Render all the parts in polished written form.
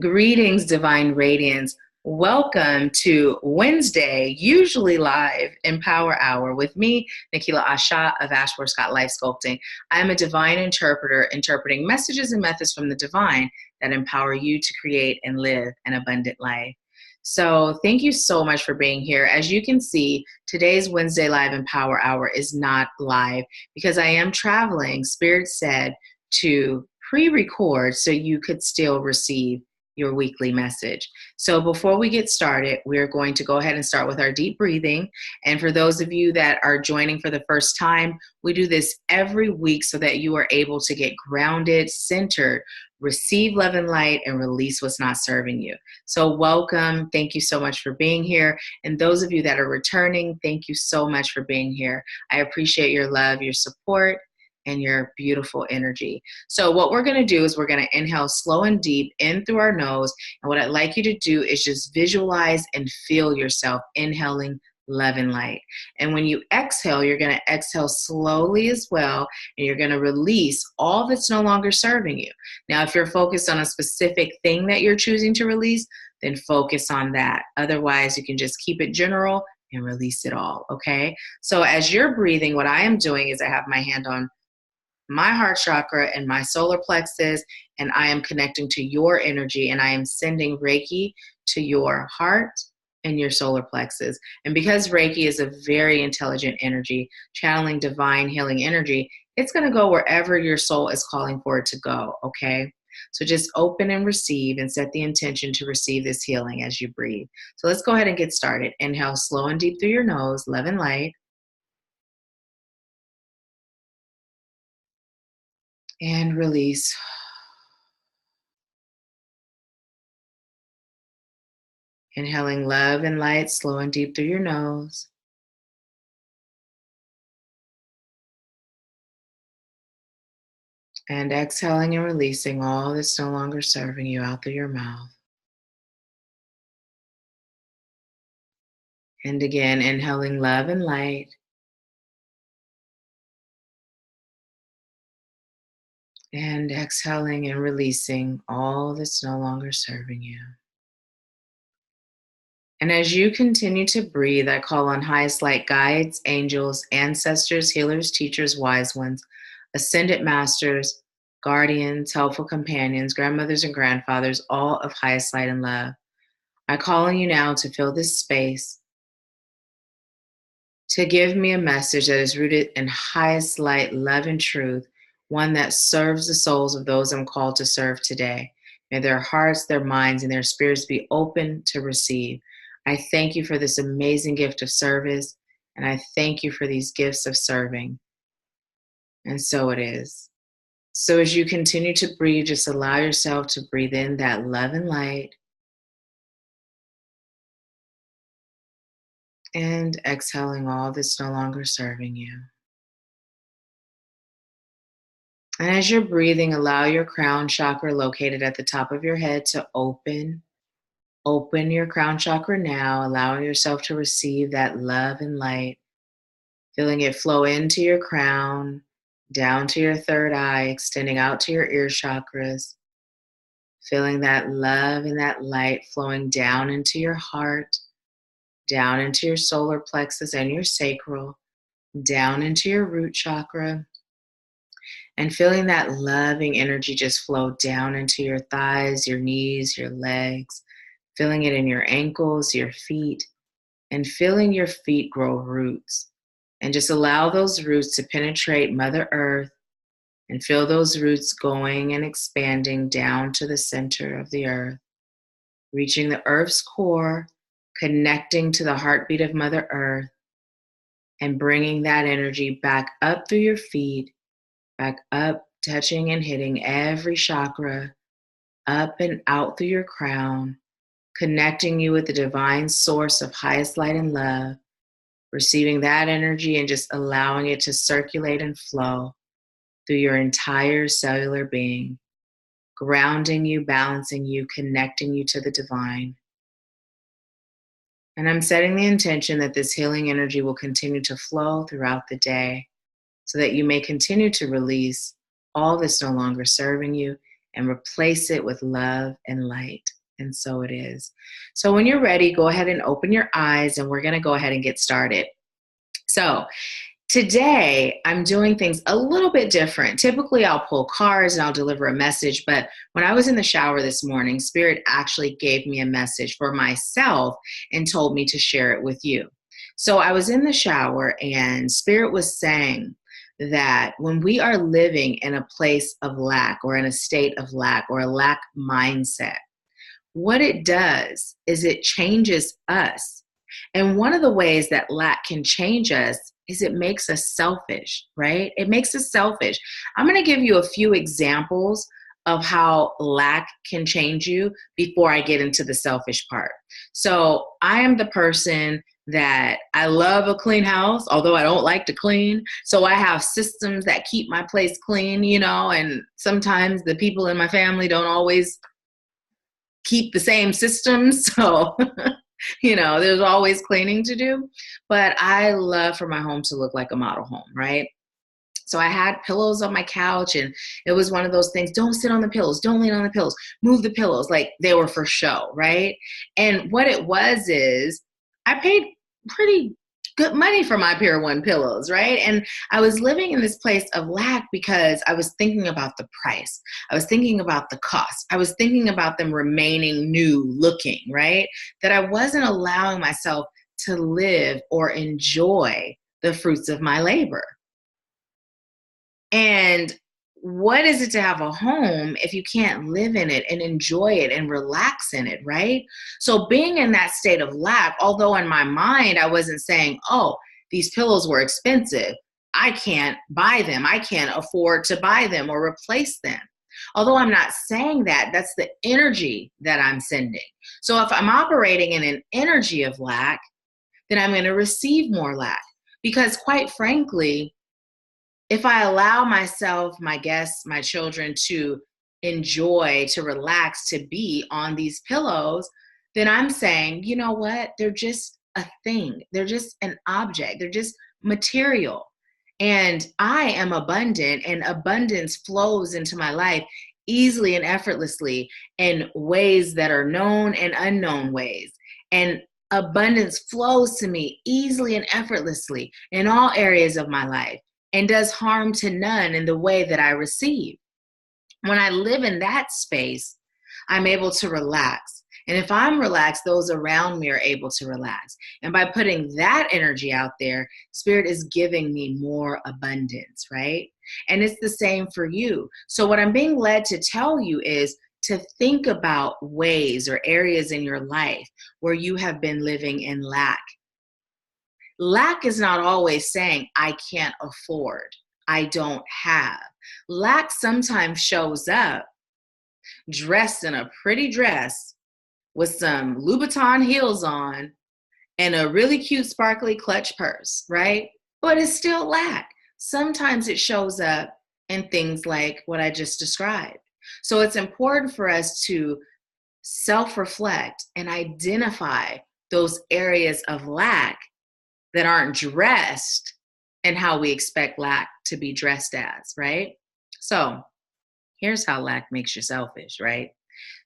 Greetings, Divine Radiance. Welcome to Wednesday, usually live in Power Hour with me, Nahkila Isha of Ashworth Sculpting. I am a divine interpreter, interpreting messages and methods from the divine that empower you to create and live an abundant life. So thank you so much for being here. As you can see, today's Wednesday Live in Power Hour is not live because I am traveling, Spirit said, to pre-record so you could still receive your weekly message. So before we get started, we're going to go ahead and start with our deep breathing. And for those of you that are joining for the first time, we do this every week so that you are able to get grounded, centered, receive love and light, and release what's not serving you. So welcome. Thank you so much for being here. And those of you that are returning, thank you so much for being here. I appreciate your love, your support, and your beautiful energy. So what we're going to do is we're going to inhale slow and deep in through our nose. And what I'd like you to do is just visualize and feel yourself inhaling love and light. And when you exhale, you're going to exhale slowly as well. And you're going to release all that's no longer serving you. Now, if you're focused on a specific thing that you're choosing to release, then focus on that. Otherwise, you can just keep it general and release it all. Okay. So as you're breathing, what I am doing is I have my hand on my heart chakra and my solar plexus, and I am connecting to your energy, and I am sending Reiki to your heart and your solar plexus. And because Reiki is a very intelligent energy, channeling divine healing energy, it's going to go wherever your soul is calling for it to go, okay? So just open and receive and set the intention to receive this healing as you breathe. So let's go ahead and get started. Inhale slow and deep through your nose, love and light. And release. Inhaling love and light, slow and deep through your nose. And exhaling and releasing all that's no longer serving you out through your mouth. And again, inhaling love and light. And exhaling and releasing all that's no longer serving you. And as you continue to breathe, I call on highest light guides, angels, ancestors, healers, teachers, wise ones, ascended masters, guardians, helpful companions, grandmothers and grandfathers, all of highest light and love. I call on you now to fill this space, to give me a message that is rooted in highest light, love, and truth, one that serves the souls of those I'm called to serve today. May their hearts, their minds, and their spirits be open to receive. I thank you for this amazing gift of service, and I thank you for these gifts of serving. And so it is. So as you continue to breathe, just allow yourself to breathe in that love and light, and exhaling all that's no longer serving you. And as you're breathing, allow your crown chakra located at the top of your head to open. Open your crown chakra now, allowing yourself to receive that love and light, feeling it flow into your crown, down to your third eye, extending out to your ear chakras, feeling that love and that light flowing down into your heart, down into your solar plexus and your sacral, down into your root chakra, and feeling that loving energy just flow down into your thighs, your knees, your legs, feeling it in your ankles, your feet, and feeling your feet grow roots. And just allow those roots to penetrate Mother Earth and feel those roots going and expanding down to the center of the earth, reaching the earth's core, connecting to the heartbeat of Mother Earth, and bringing that energy back up through your feet, back up, touching and hitting every chakra, up and out through your crown, connecting you with the divine source of highest light and love, receiving that energy and just allowing it to circulate and flow through your entire cellular being, grounding you, balancing you, connecting you to the divine. And I'm setting the intention that this healing energy will continue to flow throughout the day so that you may continue to release all that's no longer serving you and replace it with love and light. And so it is. So when you're ready, go ahead and open your eyes, and we're going to go ahead and get started. So today, I'm doing things a little bit different. Typically, I'll pull cards and I'll deliver a message, but when I was in the shower this morning, Spirit actually gave me a message for myself and told me to share it with you. So I was in the shower, and Spirit was saying that when we are living in a place of lack or in a state of lack or a lack mindset, what it does is it changes us. And one of the ways that lack can change us is it makes us selfish, right? It makes us selfish. I'm going to give you a few examples of how lack can change you before I get into the selfish part. So I am the person that I love a clean house, although I don't like to clean. So I have systems that keep my place clean, and sometimes the people in my family don't always keep the same systems. So there's always cleaning to do, but I love for my home to look like a model home, right? So I had pillows on my couch, and it was one of those things, don't sit on the pillows, don't lean on the pillows, move the pillows, like they were for show, right? And what it was is I paid pretty good money for my Pier 1 pillows, right? And I was living in this place of lack because I was thinking about the price. I was thinking about the cost. I was thinking about them remaining new looking, right? That I wasn't allowing myself to live or enjoy the fruits of my labor. And what is it to have a home if you can't live in it and enjoy it and relax in it, right? So being in that state of lack, although in my mind I wasn't saying, oh, these pillows were expensive, I can't buy them, I can't afford to buy them or replace them. Although I'm not saying that, that's the energy that I'm sending. So if I'm operating in an energy of lack, then I'm going to receive more lack. Because quite frankly, if I allow myself, my guests, my children to enjoy, to relax, to be on these pillows, then I'm saying, you know what? They're just a thing. They're just an object. They're just material. And I am abundant, and abundance flows into my life easily and effortlessly in ways that are known and unknown ways. And abundance flows to me easily and effortlessly in all areas of my life, and does harm to none in the way that I receive. When I live in that space, I'm able to relax. And if I'm relaxed, those around me are able to relax. And by putting that energy out there, Spirit is giving me more abundance, right? And it's the same for you. So what I'm being led to tell you is to think about ways or areas in your life where you have been living in lack. Lack is not always saying, I can't afford, I don't have. Lack sometimes shows up dressed in a pretty dress with some Louboutin heels on and a really cute sparkly clutch purse, right? But it's still lack. Sometimes it shows up in things like what I just described. So it's important for us to self-reflect and identify those areas of lack that aren't dressed and how we expect lack to be dressed as, right? So here's how lack makes you selfish, right?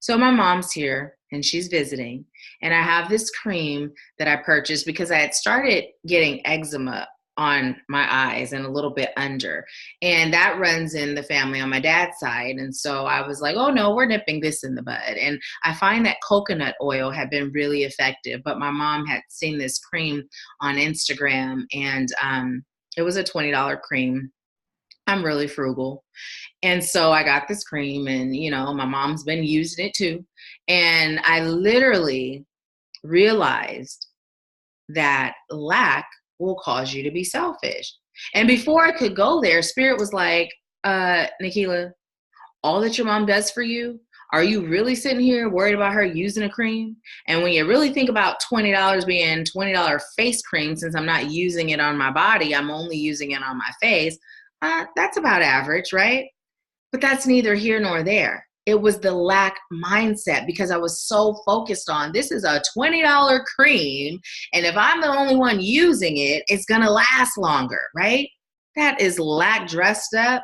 So my mom's here and she's visiting, and I have this cream that I purchased because I had started getting eczema on my eyes and a little bit under, and that runs in the family on my dad's side. And so I was like, oh no, we're nipping this in the bud. And I find that coconut oil had been really effective, but my mom had seen this cream on Instagram, and it was a $20 cream. I'm really frugal. And so I got this cream, and my mom's been using it too. And I literally realized that lack will cause you to be selfish. And before I could go there, Spirit was like, Nahkila, all that your mom does for you, are you really sitting here worried about her using a cream? And when you really think about $20 being $20 face cream, since I'm not using it on my body, I'm only using it on my face, that's about average, right? But that's neither here nor there. It was the lack mindset, because I was so focused on, this is a $20 cream, and if I'm the only one using it, it's going to last longer, right? That is lack dressed up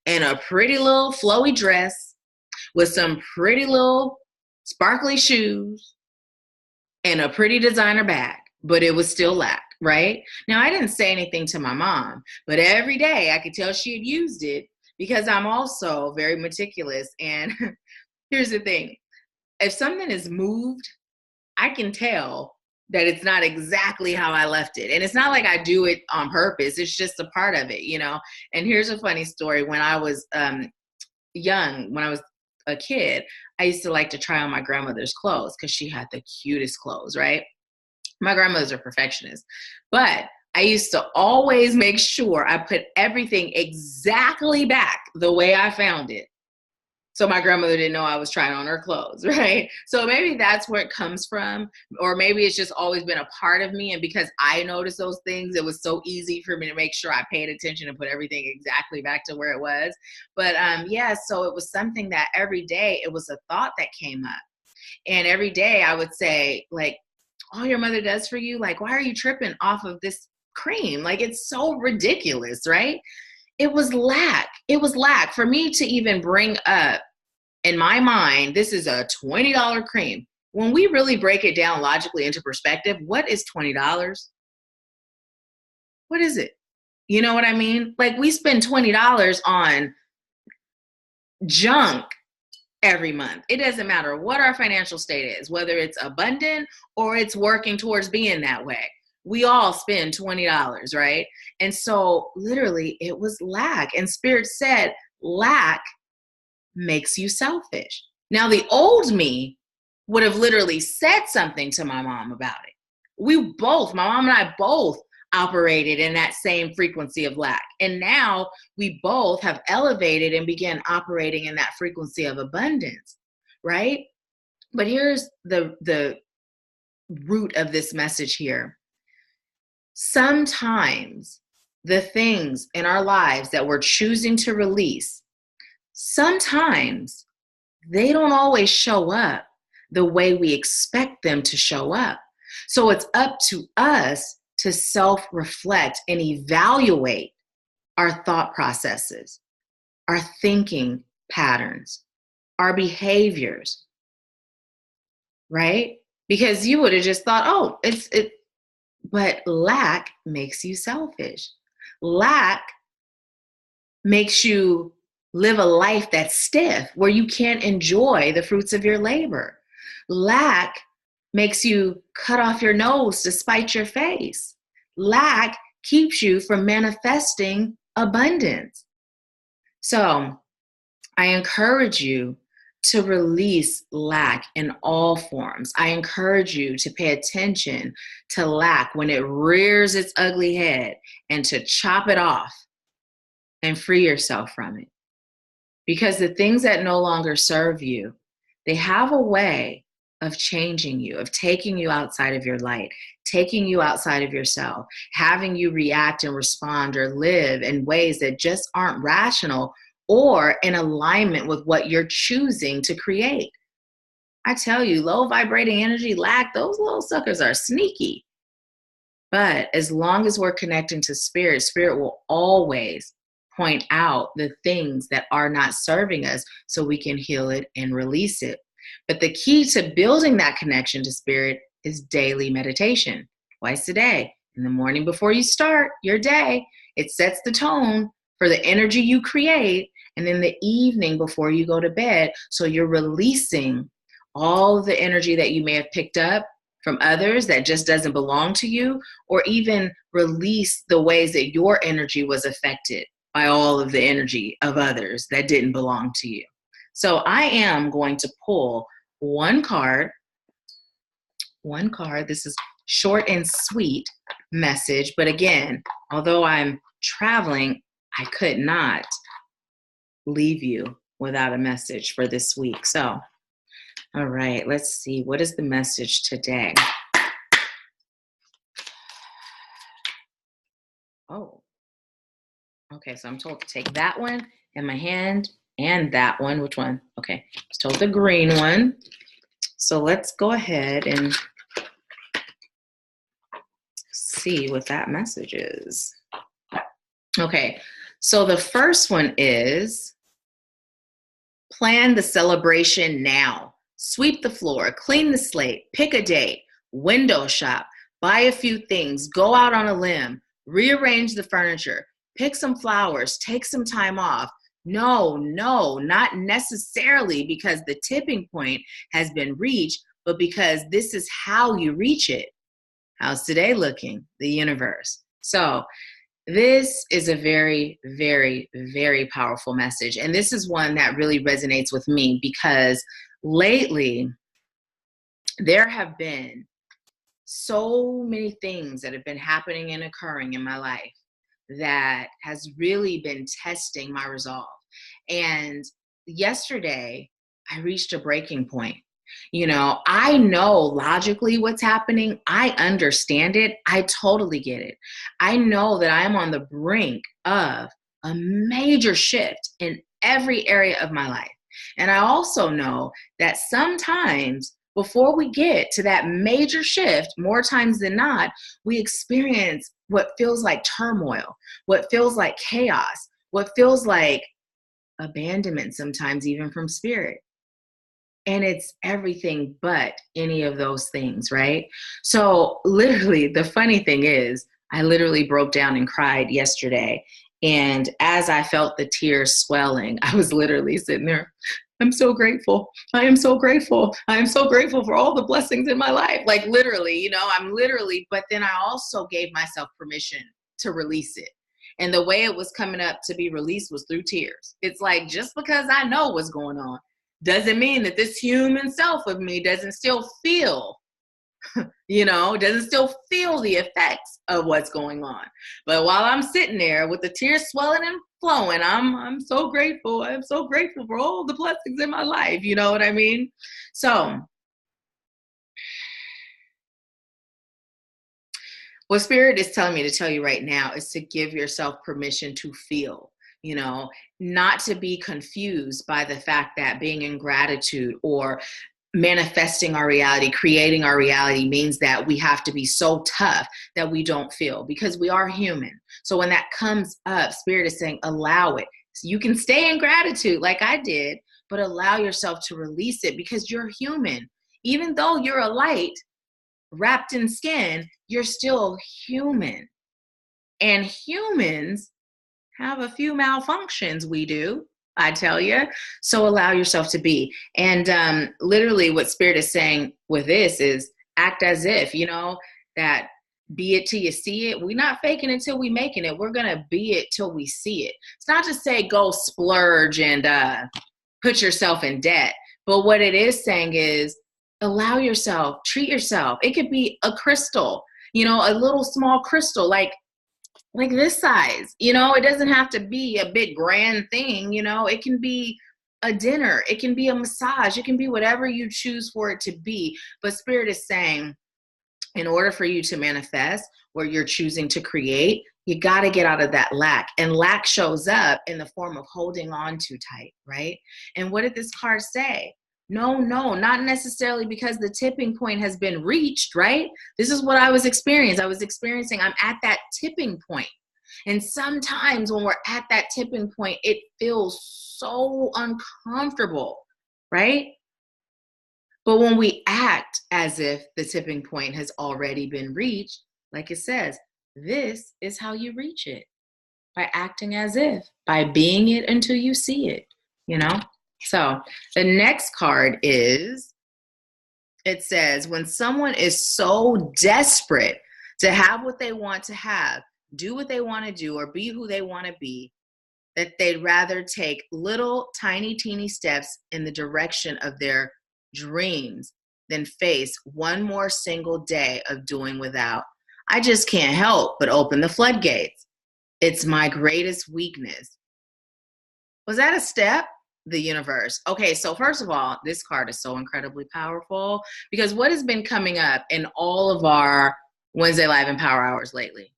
in a pretty little flowy dress with some pretty little sparkly shoes and a pretty designer bag, but it was still lack, right? Now, I didn't say anything to my mom, but every day I could tell she had used it because I'm also very meticulous. And here's the thing. If something is moved, I can tell that it's not exactly how I left it. And it's not like I do it on purpose. It's just a part of it, you know? And here's a funny story. When I was young, when I was a kid, I used to like to try on my grandmother's clothes because she had the cutest clothes, right? My grandmother's a perfectionist, but I used to always make sure I put everything exactly back the way I found it. So my grandmother didn't know I was trying on her clothes, right? So maybe that's where it comes from, or maybe it's just always been a part of me. And because I noticed those things, it was so easy for me to make sure I paid attention and put everything exactly back to where it was. But yeah, so it was something that every day it was a thought that came up. And every day I would say, like, all your mother does for you, like, why are you tripping off of this cream? Like, it's so ridiculous, right? It was lack. It was lack for me to even bring up in my mind, this is a $20 cream. When we really break it down logically into perspective, what is $20? What is it? You know what I mean? Like, we spend $20 on junk every month. It doesn't matter what our financial state is, whether it's abundant or it's working towards being that way. We all spend $20, right? And so literally it was lack. And Spirit said, lack makes you selfish. Now, the old me would have literally said something to my mom about it. We both, my mom and I both operated in that same frequency of lack. And now we both have elevated and began operating in that frequency of abundance, right? But here's the root of this message here. Sometimes the things in our lives that we're choosing to release, sometimes they don't always show up the way we expect them to show up. So it's up to us to self-reflect and evaluate our thought processes, our thinking patterns, our behaviors, right? Because you would have just thought, oh, but lack makes you selfish. Lack makes you live a life that's stiff, where you can't enjoy the fruits of your labor. Lack makes you cut off your nose to spite your face. Lack keeps you from manifesting abundance. So I encourage you to release lack in all forms. I encourage you to pay attention to lack when it rears its ugly head and to chop it off and free yourself from it. Because the things that no longer serve you, they have a way of changing you, of taking you outside of your light, taking you outside of yourself, having you react and respond or live in ways that just aren't rational or in alignment with what you're choosing to create. I tell you, low vibrating energy, lack, those little suckers are sneaky. But as long as we're connecting to spirit, spirit will always point out the things that are not serving us so we can heal it and release it. But the key to building that connection to spirit is daily meditation, twice a day. In the morning before you start your day, it sets the tone for the energy you create, and in the evening before you go to bed, so you're releasing all of the energy that you may have picked up from others that just doesn't belong to you, or even release the ways that your energy was affected by all of the energy of others that didn't belong to you. So I am going to pull one card. This is short and sweet message, but again, although I'm traveling, I could not leave you without a message for this week. So, all right, let's see. What is the message today? Oh, okay. So I'm told to take that one in my hand and that one. Which one? Okay. I was told the green one. So let's go ahead and see what that message is. Okay. So the first one is, Plan the celebration now. Sweep the floor, clean the slate, pick a date, window shop, buy a few things, go out on a limb, rearrange the furniture, pick some flowers, take some time off. No, not necessarily because the tipping point has been reached, but because this is how you reach it. How's today looking? The universe. So this is a very, very, very powerful message. And this is one that really resonates with me because lately there have been so many things that have been happening and occurring in my life that has really been testing my resolve. And yesterday I reached a breaking point. You know, I know logically what's happening. I understand it. I totally get it. I know that I'm on the brink of a major shift in every area of my life. And I also know that sometimes before we get to that major shift, more times than not, we experience what feels like turmoil, what feels like chaos, what feels like abandonment sometimes even from spirit. And it's everything but any of those things, right? So literally, the funny thing is, I literally broke down and cried yesterday. And as I felt the tears swelling, I was literally sitting there, I'm so grateful. I am so grateful. I am so grateful for all the blessings in my life. Like literally, you know, but then I also gave myself permission to release it. And the way it was coming up to be released was through tears. It's like, just because I know what's going on doesn't mean that this human self of me doesn't still feel, doesn't still feel the effects of what's going on. But while I'm sitting there with the tears swelling and flowing, I'm so grateful. I'm so grateful for all the blessings in my life. You know what I mean? So what Spirit is telling me to tell you right now is to give yourself permission to feel. Not to be confused by the fact that being in gratitude or manifesting our reality, creating our reality means that we have to be so tough that we don't feel, because we are human. So when that comes up, Spirit is saying, allow it. So you can stay in gratitude like I did, but allow yourself to release it because you're human. Even though you're a light wrapped in skin, you're still human. And humans have a few malfunctions. We do, I tell you. So allow yourself to be. And literally what Spirit is saying with this is act as if, that be it till you see it. We're not faking it till we making it. We're going to be it till we see it. It's not to say go splurge and put yourself in debt. But what it is saying is allow yourself, treat yourself. It could be a crystal, a little small crystal, like this size, it doesn't have to be a big grand thing, it can be a dinner, it can be a massage, it can be whatever you choose for it to be. But Spirit is saying, in order for you to manifest what you're choosing to create, you got to get out of that lack. And lack shows up in the form of holding on too tight, right? And what did this card say? No, not necessarily because the tipping point has been reached, right? This is what I was experiencing. I'm at that tipping point. And sometimes when we're at that tipping point, it feels so uncomfortable, right? But when we act as if the tipping point has already been reached, like it says, this is how you reach it. By acting as if, by being it until you see it, So the next card is, it says, when someone is so desperate to have what they want to have, do what they want to do, or be who they want to be, that they'd rather take little tiny, teeny steps in the direction of their dreams than face one more single day of doing without. I just can't help but open the floodgates. It's my greatest weakness. Was that a step? The universe. Okay, so first of all, this card is so incredibly powerful because what has been coming up in all of our Wednesday Live and Power Hours lately?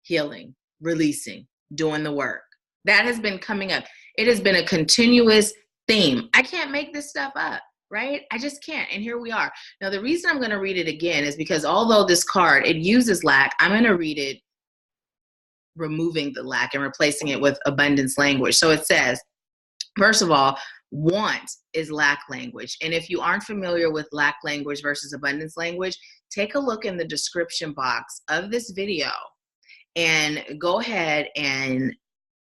Healing, releasing, doing the work. That has been coming up. It has been a continuous theme. I can't make this stuff up, right? I just can't. And here we are. Now, the reason I'm going to read it again is because although this card, it uses lack, I'm going to read it removing the lack and replacing it with abundance language. So it says, first of all, Want is lack language. And if you aren't familiar with lack language versus abundance language, take a look in the description box of this video and go ahead and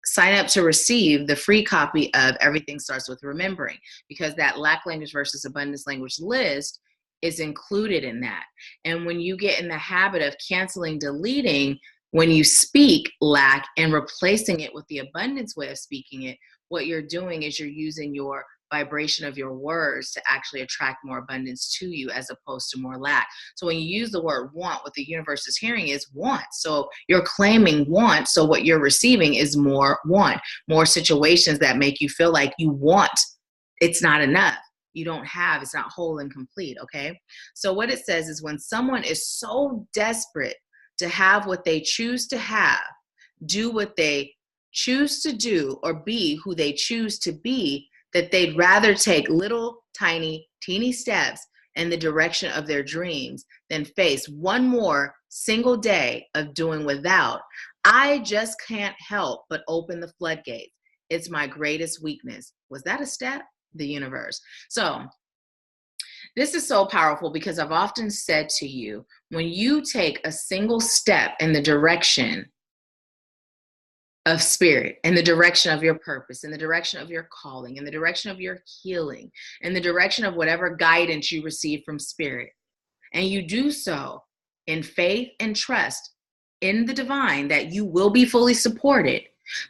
sign up to receive the free copy of Everything Starts With Remembering, because that lack language versus abundance language list is included in that. And when you get in the habit of canceling, deleting, when you speak lack and replacing it with the abundance way of speaking it, what you're doing is you're using your vibration of your words to actually attract more abundance to you as opposed to more lack. So when you use the word want, what the universe is hearing is want. So you're claiming want. So what you're receiving is more want, more situations that make you feel like you want. It's not enough. You don't have, it's not whole and complete. Okay. So what it says is when someone is so desperate to have what they choose to have, do what they choose to do, or be who they choose to be, that they'd rather take little, tiny, teeny steps in the direction of their dreams than face one more single day of doing without. I just can't help but open the floodgates. It's my greatest weakness. Was that a step? The universe. So this is so powerful because I've often said to you, when you take a single step in the direction of spirit, in the direction of your purpose, in the direction of your calling, in the direction of your healing, in the direction of whatever guidance you receive from spirit, and you do so in faith and trust in the divine that you will be fully supported,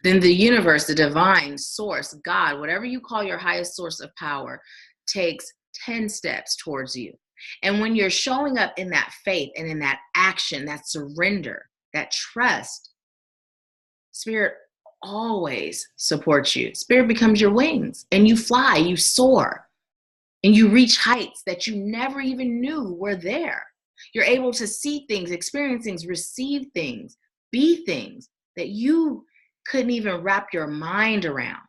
then the universe, the divine source, God, whatever you call your highest source of power, takes 10 steps towards you. And when you're showing up in that faith and in that action, that surrender, that trust, Spirit always supports you. Spirit becomes your wings and you fly, you soar, and you reach heights that you never even knew were there. You're able to see things, experience things, receive things, be things that you couldn't even wrap your mind around.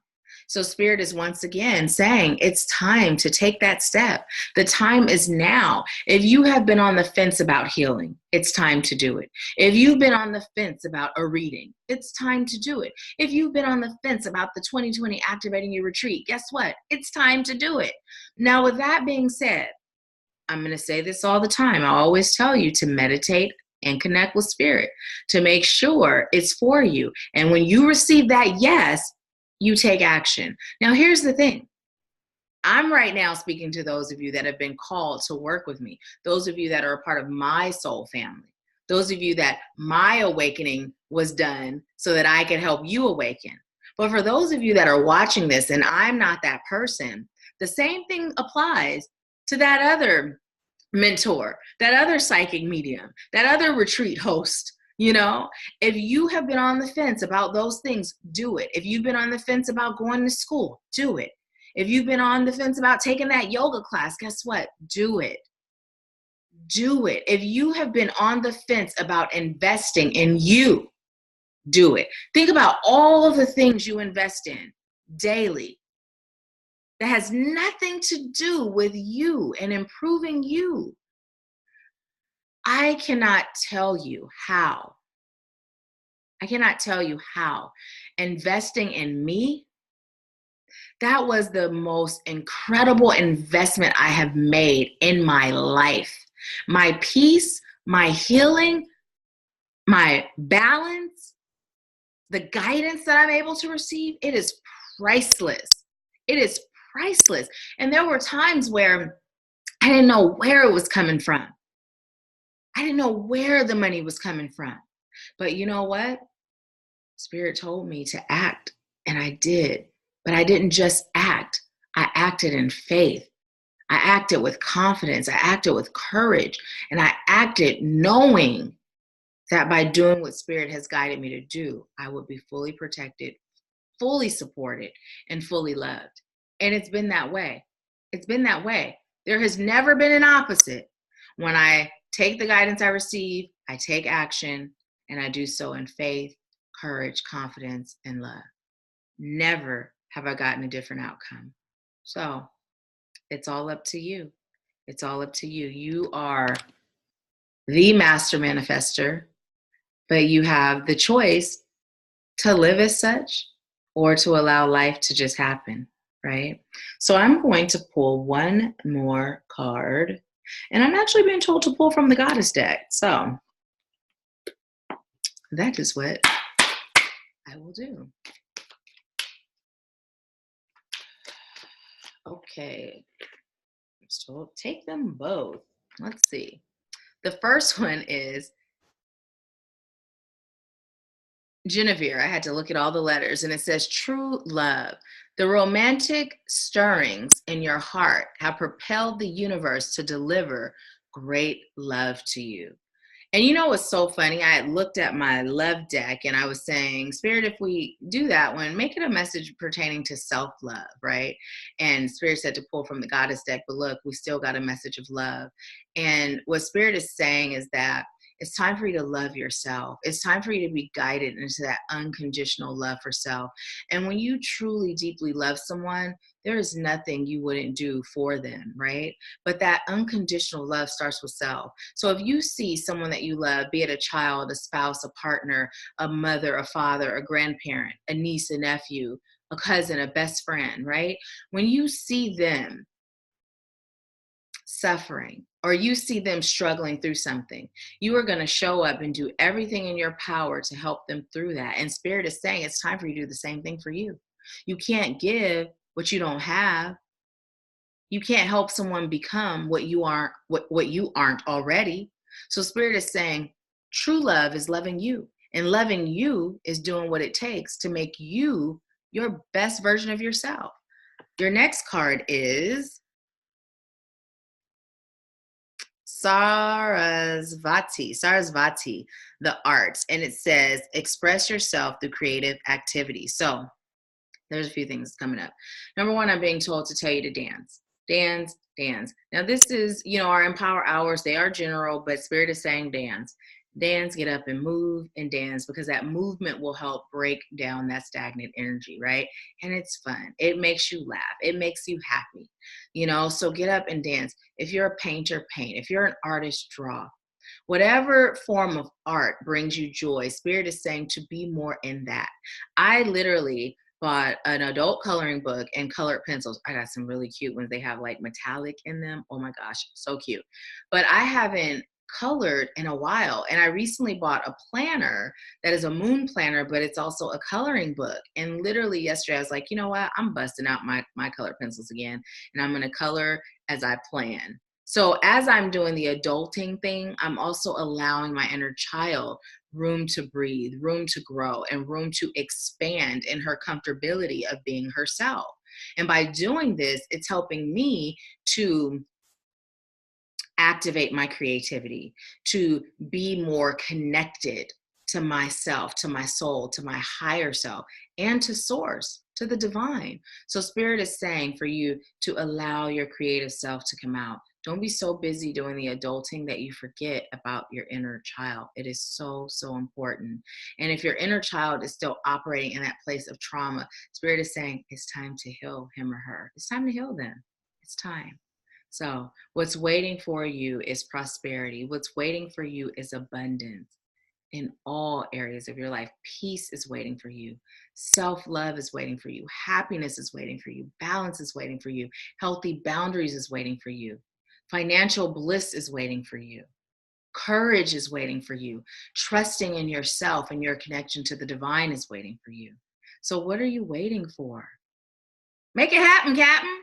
So Spirit is once again saying it's time to take that step. The time is now. If you have been on the fence about healing, it's time to do it. If you've been on the fence about a reading, it's time to do it. If you've been on the fence about the 2020 Activating Your Retreat, guess what? It's time to do it. Now, with that being said, I'm going to say this all the time. I always tell you to meditate and connect with Spirit to make sure it's for you. And when you receive that yes, you take action. Now, here's the thing. I'm right now speaking to those of you that have been called to work with me, those of you that are a part of my soul family, those of you that my awakening was done so that I can help you awaken. But for those of you that are watching this and I'm not that person, the same thing applies to that other mentor, that other psychic medium, that other retreat host. You know, if you have been on the fence about those things, do it. If you've been on the fence about going to school, do it. If you've been on the fence about taking that yoga class, guess what? Do it. Do it. If you have been on the fence about investing in you, do it. Think about all of the things you invest in daily that has nothing to do with you and improving you. I cannot tell you how. Investing in me, that was the most incredible investment I have made in my life. My peace, my healing, my balance, the guidance that I'm able to receive, it is priceless. It is priceless. And there were times where I didn't know where it was coming from. I didn't know where the money was coming from. But you know what? Spirit told me to act, and I did. But I didn't just act. I acted in faith. I acted with confidence. I acted with courage. And I acted knowing that by doing what Spirit has guided me to do, I would be fully protected, fully supported, and fully loved. And it's been that way. It's been that way. There has never been an opposite. When I take the guidance I receive, I take action, and I do so in faith, courage, confidence, and love. Never have I gotten a different outcome. So it's all up to you. It's all up to you. You are the master manifester, but you have the choice to live as such or to allow life to just happen. right? So I'm going to pull one more card, and I'm actually being told to pull from the Goddess deck. So that is what I will do. Okay, so take them both. Let's see. The first one is Genevieve. I had to look at all the letters, and it says true love. The romantic stirrings in your heart have propelled the universe to deliver great love to you. And you know what's so funny? I had looked at my love deck and I was saying, Spirit, if we do that one, make it a message pertaining to self-love, right? And Spirit said to pull from the Goddess deck, but look, we still got a message of love. And what Spirit is saying is that it's time for you to love yourself. It's time for you to be guided into that unconditional love for self. And when you truly, deeply love someone, there is nothing you wouldn't do for them, right? But that unconditional love starts with self. So if you see someone that you love, be it a child, a spouse, a partner, a mother, a father, a grandparent, a niece, a nephew, a cousin, a best friend, right? When you see them suffering or you see them struggling through something, you are going to show up and do everything in your power to help them through that. And Spirit is saying it's time for you to do the same thing for you. You can't give what you don't have. You can't help someone become what you aren't, what you aren't already. So Spirit is saying true love is loving you, and loving you is doing what it takes to make you your best version of yourself. Your next card is Sarasvati, the arts, and it says express yourself through creative activity. So there's a few things coming up. Number one, I'm being told to tell you to dance. Dance, dance. Now, this is, our Empower Hours. They are general, but Spirit is saying dance. Dance, get up and move and dance, because that movement will help break down that stagnant energy, right? And it's fun. It makes you laugh. It makes you happy, so get up and dance. If you're a painter, paint. If you're an artist, draw. Whatever form of art brings you joy, Spirit is saying to be more in that. I literally bought an adult coloring book and colored pencils. I got some really cute ones. They have like metallic in them. Oh my gosh, so cute. But I haven't colored in a while. And I recently bought a planner that is a moon planner, but it's also a coloring book. And literally yesterday, I was like, you know what? I'm busting out my colored pencils again, and I'm going to color as I plan. So as I'm doing the adulting thing, I'm also allowing my inner child room to breathe, room to grow, and room to expand in her comfortability of being herself. And by doing this, it's helping me to activate my creativity, to be more connected to myself, to my soul, to my higher self, and to source, to the divine. So Spirit is saying for you to allow your creative self to come out. Don't be so busy doing the adulting that you forget about your inner child. It is so, so important. And if your inner child is still operating in that place of trauma, Spirit is saying it's time to heal him or her. It's time to heal them. It's time. So what's waiting for you is prosperity. What's waiting for you is abundance in all areas of your life. Peace is waiting for you. Self-love is waiting for you. Happiness is waiting for you. Balance is waiting for you. Healthy boundaries is waiting for you. Financial bliss is waiting for you. Courage is waiting for you. Trusting in yourself and your connection to the divine is waiting for you. So what are you waiting for? Make it happen, Captain.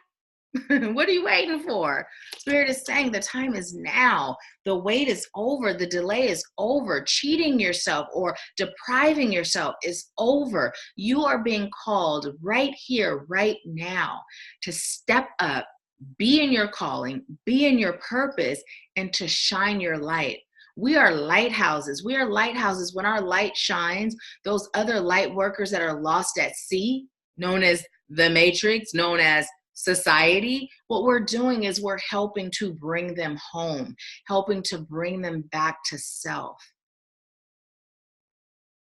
What are you waiting for? Spirit is saying the time is now. The wait is over. The delay is over. Cheating yourself or depriving yourself is over. You are being called right here, right now, to step up, be in your calling, be in your purpose, and to shine your light. We are lighthouses. We are lighthouses. When our light shines, those other light workers that are lost at sea, known as the matrix, known as society, what we're doing is we're helping to bring them home, helping to bring them back to self,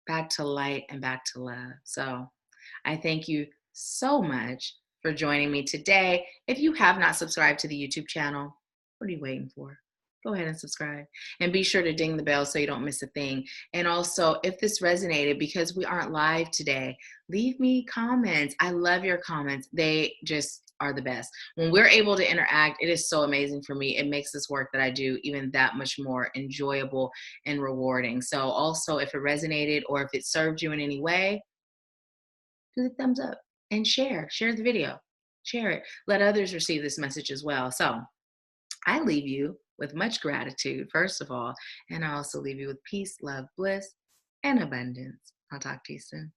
back to light, and back to love. So I thank you so much for joining me today. If you have not subscribed to the YouTube channel, what are you waiting for? go ahead and subscribe. And be sure to ding the bell so you don't miss a thing. And also, if this resonated, because we aren't live today, leave me comments. I love your comments. They just are the best. When we're able to interact, it is so amazing for me. It makes this work that I do even that much more enjoyable and rewarding. So also, if it resonated or if it served you in any way, do the thumbs up and share the video, share it. Let others receive this message as well. So I leave you with much gratitude, first of all, and I also leave you with peace, love, bliss, and abundance. I'll talk to you soon.